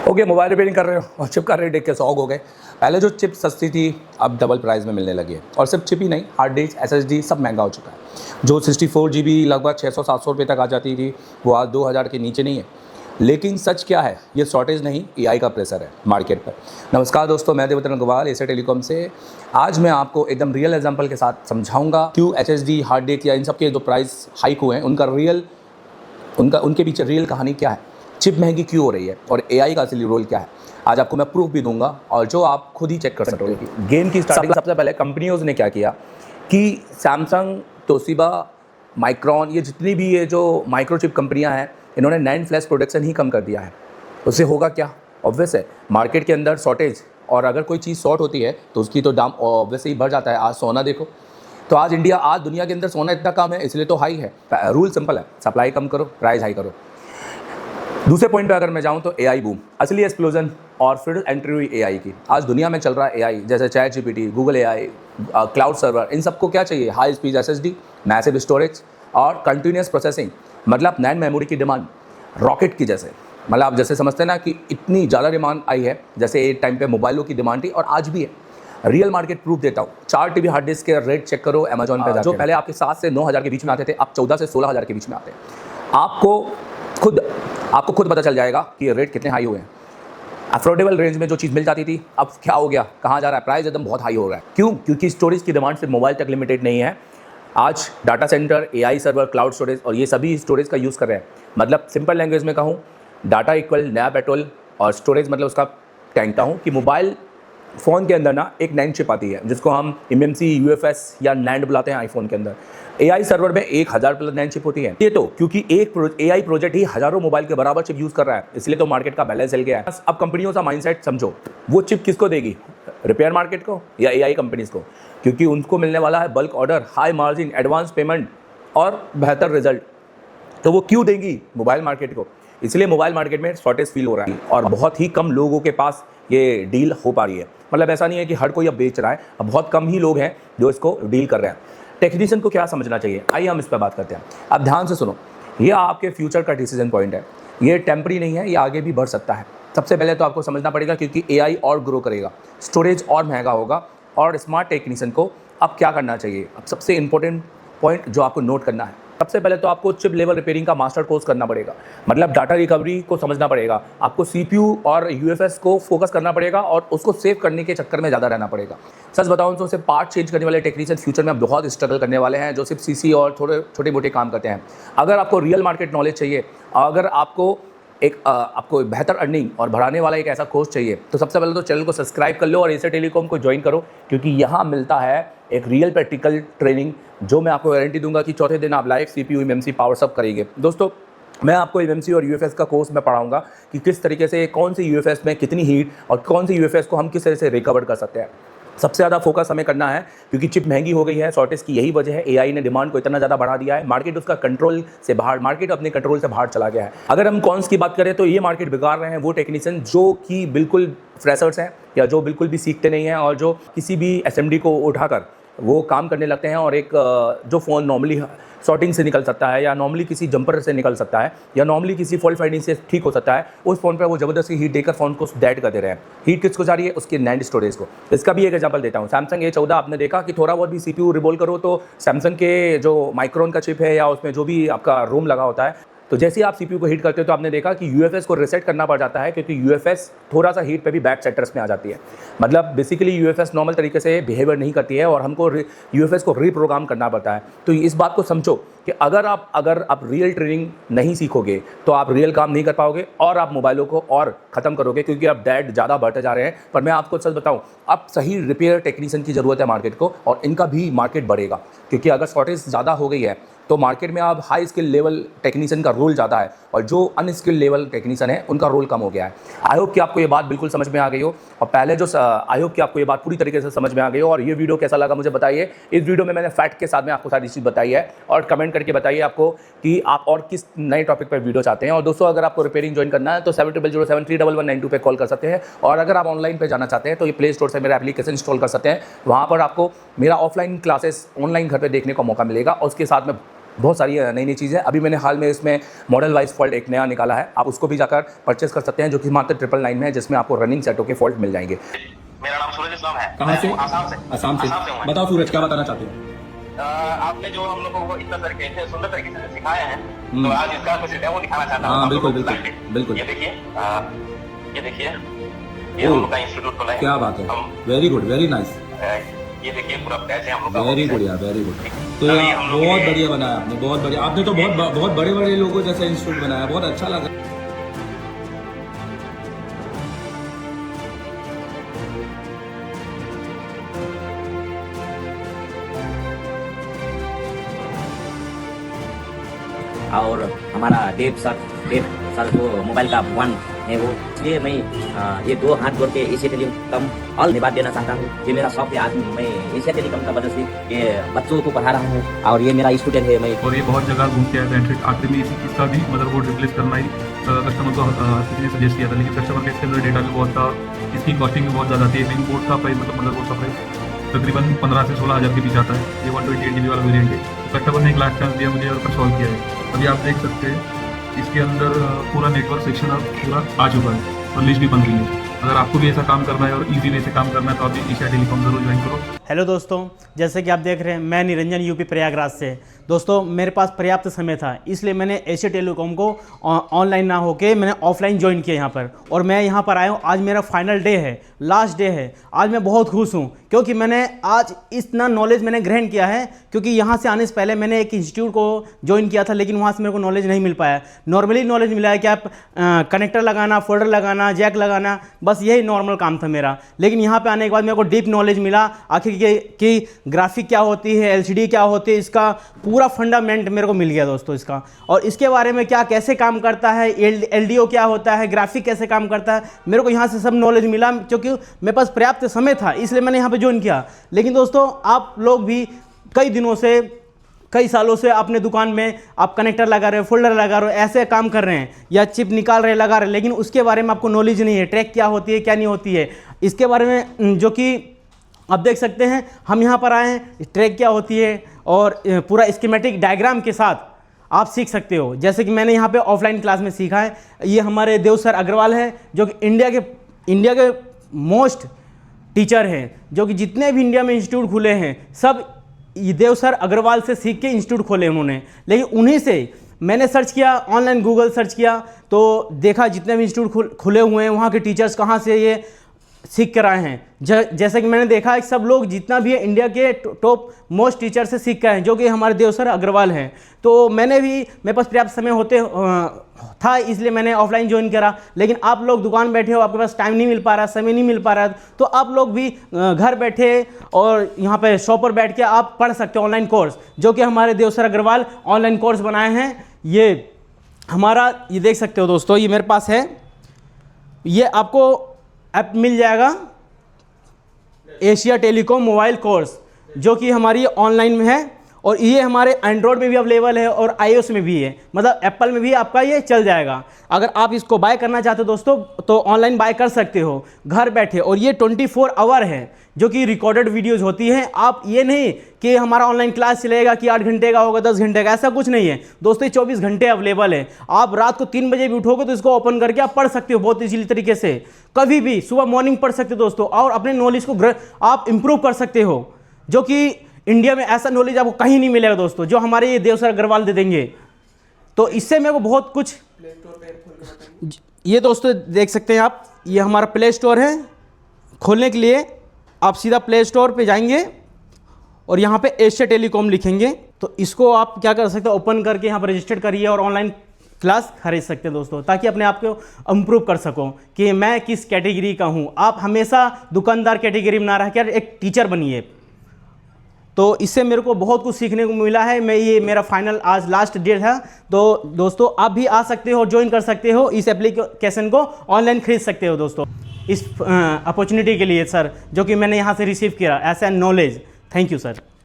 Okay, mobile repairing कर रहे हो और चिप का रेट देख के शौक हो गए। पहले जो चिप सस्ती थी अब डबल प्राइस में मिलने लगी है। और सिर्फ चिप ही नहीं, हार्ड डिस्क, SSD सब महंगा हो चुका है। जो 64 GB लगभग 600-700 रुपये तक आ जाती थी वो आज 2000 के नीचे नहीं है। लेकिन सच क्या है, ये शॉर्टेज नहीं, AI का प्रेशर है मार्केट पर। नमस्कार दोस्तों, मैं देवतन अग्रवाल एशिया टेलीकॉम से। आज मैं आपको एकदम रियल एग्जांपल के साथ समझाऊंगा क्यों SSD, हार्ड डिस्क या इन सब के जो प्राइस हाइक हुए हैं उनके पीछे रियल कहानी क्या है, चिप महंगी क्यों हो रही है और AI का असली रोल क्या है। आज आपको मैं प्रूफ भी दूंगा और जो आप खुद ही चेक कर सकते हो। गेम की स्टार्टिंग सबसे पहले कंपनियों ने क्या किया कि सैमसंग, तोशिबा, माइक्रॉन, ये जितनी भी ये जो माइक्रोचिप कंपनियां हैं, इन्होंने NAND फ्लैश प्रोडक्शन ही कम कर दिया है। उससे होगा क्या, ऑब्वियस है मार्केट के अंदर शॉर्टेज, और अगर कोई चीज़ शॉर्ट होती है तो उसकी तो दाम ऑब्वियस ही बढ़ जाता है। आज सोना देखो, तो आज दुनिया के अंदर सोना इतना कम है इसलिए तो हाई है। रूल सिंपल है, सप्लाई कम करो, प्राइस हाई करो। दूसरे पॉइंट पे अगर मैं जाऊं तो AI बूम, असली एक्सप्लोजन और फिर एंट्री हुई AI की। आज दुनिया में चल रहा है AI, जैसे ChatGPT, Google AI, cloud server, इन सबको क्या चाहिए, high speed SSD, massive storage और कंटिन्यूस प्रोसेसिंग। मतलब NAND मेमोरी की डिमांड रॉकेट की जैसे, मतलब आप जैसे समझते हैं ना कि इतनी ज़्यादा डिमांड आई है, जैसे एक टाइम पे मोबाइलों की डिमांड थी और आज भी है। रियल मार्केट प्रूफ देता हूँ। 4 TB हार्ड डिस्क के रेट चेक करो अमेजॉन पे, जो पहले आपके 7 से 9 हज़ार के बीच में आते थे, अब 14 से 16 हज़ार के बीच में आते हैं। आपको खुद पता चल जाएगा कि रेट कितने हाई हुए हैं। अफोर्डेबल रेंज में जो चीज़ मिल जाती थी अब क्या हो गया, कहाँ जा रहा है, प्राइस एकदम बहुत हाई हो रहा है। क्यों? क्योंकि स्टोरेज की डिमांड सिर्फ मोबाइल तक लिमिटेड नहीं है। आज data centre, AI server, cloud storage और ये सभी स्टोरेज का यूज़ कर रहे हैं। मतलब सिंपल लैंग्वेज में कहूँ, डाटा इक्वल नया पेट्रोल और स्टोरेज मतलब उसका कहता हूँ कि मोबाइल फ़ोन के अंदर ना एक NAND चिप आती है जिसको हम MMC, UFS या NAND बुलाते हैं आईफोन के अंदर। AI सर्वर में 1000 प्लस NAND चिप होती है। ये तो क्योंकि एक AI प्रोजेक्ट ही हज़ारों मोबाइल के बराबर चिप यूज़ कर रहा है, इसलिए तो मार्केट का बैलेंस हिल गया है। अब कंपनियों का माइंडसेट समझो, वो चिप किसको देगी, रिपेयर मार्केट को या AI कंपनीज़ को? क्योंकि उनको मिलने वाला है bulk order, high margin, advance payment और बेहतर रिजल्ट। तो वो क्यों देंगी मोबाइल मार्केट को? इसलिए मोबाइल मार्केट में शॉर्टेज फील हो रहा है और बहुत ही कम लोगों के पास ये डील हो पा रही है। मतलब ऐसा नहीं है कि हर कोई अब बेच रहा है, अब बहुत कम ही लोग हैं जो इसको डील कर रहे हैं। टेक्नीशियन को क्या समझना चाहिए, आइए हम इस पर बात करते हैं। अब ध्यान से सुनो, ये आपके फ्यूचर का डिसीजन पॉइंट है। ये टेम्परी नहीं है, ये आगे भी बढ़ सकता है। सबसे पहले तो आपको समझना पड़ेगा क्योंकि AI और ग्रो करेगा, स्टोरेज और महंगा होगा और स्मार्ट टेक्नीशियन को अब क्या करना चाहिए। अब सबसे इंपॉर्टेंट पॉइंट जो आपको नोट करना है, सबसे पहले तो आपको चिप लेवल रिपेयरिंग का मास्टर कोर्स करना पड़ेगा। मतलब डाटा रिकवरी को समझना पड़ेगा, आपको CPU और UFS को फोकस करना पड़ेगा और उसको सेव करने के चक्कर में ज़्यादा रहना पड़ेगा। सच बताऊं तो सिर्फ पार्ट चेंज करने वाले टेक्नीशियन फ्यूचर में बहुत स्ट्रगल करने वाले हैं, जो सिर्फ CC और थोड़े छोटे मोटे काम करते हैं। अगर आपको रियल मार्केट नॉलेज चाहिए, अगर आपको आपको बेहतर अर्निंग और बढ़ाने वाला एक ऐसा कोर्स चाहिए, तो सबसे पहले तो चैनल को सब्सक्राइब कर लो और एशिया टेलीकॉम को ज्वाइन करो, क्योंकि यहाँ मिलता है एक रियल प्रैक्टिकल ट्रेनिंग, जो मैं आपको गारंटी दूंगा कि चौथे दिन आप लाइव CPU, MMC, पावर सब करेंगे। दोस्तों, मैं आपको MMC और UFS का कोर्स में पढ़ाऊंगा कि किस तरीके से कौन सी UFS में कितनी हीट और कौन सी UFS को हम किस तरह से रिकवर कर सकते हैं। सबसे ज़्यादा फोकस हमें करना है क्योंकि चिप महंगी हो गई है, शॉर्टेज की यही वजह है। AI ने डिमांड को इतना ज़्यादा बढ़ा दिया है, मार्केट उसका कंट्रोल से बाहर, मार्केट अपने कंट्रोल से बाहर चला गया है। अगर हम कॉन्स की बात करें तो ये मार्केट बिगाड़ रहे हैं वो टेक्नीशियन जो कि बिल्कुल फ्रेशर्स हैं या जो बिल्कुल भी सीखते नहीं हैं और जो किसी भी SMD को उठाकर वो काम करने लगते हैं और एक जो फ़ोन नॉर्मली शॉर्टिंग से निकल सकता है या नॉर्मली किसी जंपर से निकल सकता है या नॉर्मली किसी फॉल्ट फाइंडिंग से ठीक हो सकता है, उस फ़ोन पर वो ज़बरदस्ती हीट देकर फ़ोन को डेड कर दे रहे हैं। हीट किसको जा रही है? उसके NAND स्टोरेज को। इसका भी एक एग्जांपल देता हूँ। सैमसंग A14 आपने देखा कि थोड़ा बहुत भी CPU रिवॉल्व करो तो सैमसंग के जो माइक्रोन का चिप है या उसमें जो भी आपका रोम लगा होता है, तो जैसे ही आप CPU को हीट करते हो तो आपने देखा कि UFS को रीसेट करना पड़ जाता है, क्योंकि UFS थोड़ा सा हीट पे भी बैक सेक्टर्स में आ जाती है। मतलब बेसिकली UFS नॉर्मल तरीके से बिहेवियर नहीं करती है और हमको UFS को रीप्रोग्राम करना पड़ता है। तो इस बात को समझो कि अगर आप रियल ट्रेनिंग नहीं सीखोगे तो आप रियल काम नहीं कर पाओगे और आप मोबाइलों को और ख़त्म करोगे, क्योंकि अब डेट ज़्यादा बढ़ते जा रहे हैं। पर मैं आपको सच बताऊँ, अब सही रिपेयर टेक्नीशियन की ज़रूरत है मार्केट को, और इनका भी मार्केट बढ़ेगा, क्योंकि अगर शॉर्टेज ज़्यादा हो गई है तो मार्केट में अब हाई स्किल लेवल टेक्नीशियन का रोल ज़्यादा है और जो अनस्किल लेवल टेक्नीशियन है उनका रोल कम हो गया है। आई होप कि आपको ये बात बिल्कुल समझ में आ गई हो, और पहले जो आई होप कि आपको ये बात पूरी तरीके से समझ में आ गई हो। और ये वीडियो कैसा लगा मुझे बताइए। इस वीडियो में मैंने फैक्ट के साथ में आपको सारी चीज़ बताई है, और कमेंट करके बताइए आपको कि आप और किस नए टॉपिक पर वीडियो चाहते हैं। और दोस्तों, अगर आपको रिपेयरिंग ज्वाइन करना है तो 7007311192 पे कॉल कर सकते हैं। और अगर आप ऑनलाइन पे जाना चाहते हैं तो ये प्ले स्टोर से मेरा एप्लीकेशन इंस्टॉल कर सकते हैं। वहाँ पर आपको मेरा ऑफलाइन क्लासेस ऑनलाइन घर पे देखने का मौका मिलेगा और उसके साथ में बहुत सारी नई नई चीज़ें। अभी मैंने हाल में इसमें मॉडल वाइज फॉल्ट एक नया निकाला है, आप उसको भी जाकर परचेस कर सकते हैं, जो कि मात्र 999 में है, जिसमें आपको रनिंग सेटों के फॉल्ट मिल जाएंगे। मेरा नाम सूरज इस्लाम है। कहाँ से? आसाम से। आसाम से। हूँ मैं। बताओ सूरज, क्या बताना चाहते हो? आपने जो हम लोगों को इतना तरीके से सुंदर तरीके से सिखाया है, तो आज इसका कुछ डेमो दिखाना चाहता हूँ। हाँ बिल्कुल बिल्कुल बिल्कुल। ये देखिए, ये हम लोग का इंस्टीट्यूट खोला है। क्या बात है, वेरी गुड, वेरी नाइस। ये देखिए पूरा बैच है हम लोग का। वेरी गुड यार, वेरी गुड। तो यार बहुत बढ़िया बनाया आपने, बहुत बढ़िया। आपने तो बहुत बड़े बड़े लोगों जैसा इंस्टीट्यूट बनाया, बहुत अच्छा लगा। और हमारा देव सर वो मोबाइल का वन है वो, इसलिए मैं ये दो हाथ जोड़ के एशिया टेलीकॉम ऑल धन्यवाद देना चाहता हूँ। ये मेरा शौक है, आज मैं एशिया टेलीकॉम का वजह से ये बच्चों को पढ़ा रहा हूँ और ये मेरा स्टूडेंट है। मैं और ये बहुत जगह घूम के आया था। आखिर में इसी चीज़ का भी मदरबोर्ड रिप्लेस करना ही कस्टमर को किसी ने सजेस्ट किया था, लेकिन कस्टमर के इसके अंदर डेटा भी बहुत था, इसकी कॉस्टिंग भी बहुत ज़्यादा थी। मेन बोर्ड का प्राइस, मतलब मदरबोर्ड का प्राइस तकरीबन 15 से 16 हज़ार के बीच आता है। ये 128 GB वाला वेरिएंट है। तो कस्टमर ने 1 लाख चांस दिया मुझे और सॉल्व किया है। अभी आप देख सकते हैं इसके अंदर पूरा नेटवर्क सेक्शन अब पूरा आ चुका है और लिस्ट भी बन गई है। अगर आपको भी ऐसा काम करना है और इजी वे से काम करना है तो आप एशिया टेलीकॉम जरूर ज्वाइन करो। हेलो दोस्तों, जैसे कि आप देख रहे हैं, मैं निरंजन यूपी प्रयागराज से। दोस्तों मेरे पास पर्याप्त समय था, इसलिए मैंने एशिया टेलीकॉम को ऑनलाइन ना होके मैंने ऑफलाइन ज्वाइन किया यहाँ पर, और मैं यहाँ पर आया हूँ। आज मेरा फाइनल डे है, लास्ट डे है। आज मैं बहुत खुश हूँ क्योंकि मैंने आज इतना नॉलेज मैंने ग्रहण किया है, क्योंकि यहाँ से आने से पहले मैंने एक इंस्टीट्यूट को ज्वाइन किया था, लेकिन वहाँ से मेरे को नॉलेज नहीं मिल पाया। नॉर्मली नॉलेज मिला है कि आप कनेक्टर लगाना, फोल्डर लगाना, जैक लगाना, बस यही नॉर्मल काम था मेरा। लेकिन यहाँ पे आने के बाद मेरे को डीप नॉलेज मिला आखिर कि ग्राफिक क्या होती है, एलसीडी क्या होती है, इसका पूरा फंडामेंट मेरे को मिल गया दोस्तों इसका। और इसके बारे में क्या कैसे काम करता है, एलडीओ क्या होता है, ग्राफिक कैसे काम करता है, मेरे को यहाँ से सब नॉलेज मिला। क्योंकि मेरे पास पर्याप्त समय था, इसलिए मैंने यहाँ पे ज्वाइन किया। लेकिन दोस्तों आप लोग भी कई दिनों से, कई सालों से अपने दुकान में आप कनेक्टर लगा रहे हो, फोल्डर लगा रहे हो, ऐसे काम कर रहे हैं या चिप निकाल रहे, लगा रहे, लेकिन उसके बारे में आपको नॉलेज नहीं है। ट्रैक क्या होती है, क्या नहीं होती है, इसके बारे में जो कि आप देख सकते हैं। हम यहाँ पर आए हैं, ट्रैक क्या होती है और पूरा स्कीमेटिक डायग्राम के साथ आप सीख सकते हो। जैसे कि मैंने यहाँ पे ऑफलाइन क्लास में सीखा है। ये हमारे देव सर अग्रवाल है, जो कि इंडिया के मोस्ट टीचर हैं, जो कि जितने भी इंडिया में इंस्टीट्यूट खुले हैं सब ये देव सर अग्रवाल से सीख के इंस्टीट्यूट खोले उन्होंने। लेकिन उन्हीं से मैंने सर्च किया, ऑनलाइन गूगल सर्च किया, तो देखा जितने भी इंस्टीट्यूट खुले हुए हैं वहाँ के टीचर्स कहाँ से ये सीख कर आए हैं। जैसे कि मैंने देखा कि सब लोग जितना भी है इंडिया के टॉप मोस्ट टीचर से सीख कर आए हैं, जो कि हमारे देव सर अग्रवाल हैं। तो मैंने भी, मेरे पास पर्याप्त समय था, इसलिए मैंने ऑफलाइन ज्वाइन करा। लेकिन आप लोग दुकान बैठे हो, आपके पास टाइम नहीं मिल पा रहा, समय नहीं मिल पा रहा, तो आप लोग भी घर बैठे और यहाँ पे शॉप पर बैठ के आप पढ़ सकते हो ऑनलाइन कोर्स, जो कि हमारे देव सर अग्रवाल ऑनलाइन कोर्स बनाए हैं। ये हमारा, ये देख सकते हो दोस्तों, ये मेरे पास है, ये आपको ऐप मिल जाएगा एशिया टेलीकॉम मोबाइल कोर्स, जो कि हमारी ऑनलाइन में है। और ये हमारे एंड्रॉयड में भी अवेलेबल है और iOS में भी है, मतलब एप्पल में भी आपका ये चल जाएगा। अगर आप इसको बाय करना चाहते हो दोस्तों तो ऑनलाइन बाय कर सकते हो घर बैठे। और ये 24 आवर है, जो कि रिकॉर्डेड वीडियोज़ होती हैं। आप ये नहीं कि हमारा ऑनलाइन क्लास चलेगा कि 8 घंटे का होगा, 10 घंटे का, ऐसा कुछ नहीं है दोस्तों। 24 घंटे अवेलेबल है। आप रात को 3 बजे भी उठोगे तो इसको ओपन करके आप पढ़ सकते हो बहुत इजीली तरीके से। कभी भी सुबह मॉर्निंग पढ़ सकते हो दोस्तों, और अपने नॉलेज को आप इम्प्रूव कर सकते हो, जो कि इंडिया में ऐसा नॉलेज आपको कहीं नहीं मिलेगा दोस्तों, जो हमारे ये देव सर अग्रवाल दे देंगे। तो इससे मेरे को बहुत कुछ, ये दोस्तों देख सकते हैं आप, ये हमारा प्ले स्टोर है। खोलने के लिए आप सीधा प्ले स्टोर पे जाएंगे और यहाँ पे एशिया टेलीकॉम लिखेंगे, तो इसको आप क्या कर सकते हो, ओपन करके यहाँ पर रजिस्टर करिए और ऑनलाइन क्लास खरीद सकते हैं दोस्तों, ताकि अपने आप को इम्प्रूव कर सको कि मैं किस कैटेगरी का हूँ। आप हमेशा दुकानदार कैटेगरी में ना रह कर एक टीचर बनिए। तो इससे मेरे को बहुत कुछ सीखने को मिला है। मैं, ये मेरा फाइनल आज लास्ट डे था। तो दोस्तों आप भी आ सकते हो, ज्वाइन कर सकते हो, इस एप्लीकेशन को ऑनलाइन खरीद सकते हो दोस्तों, इस अपॉर्चुनिटी के लिए सर, जो कि मैंने यहाँ से रिसीव किया as a knowledge. Thank you sir.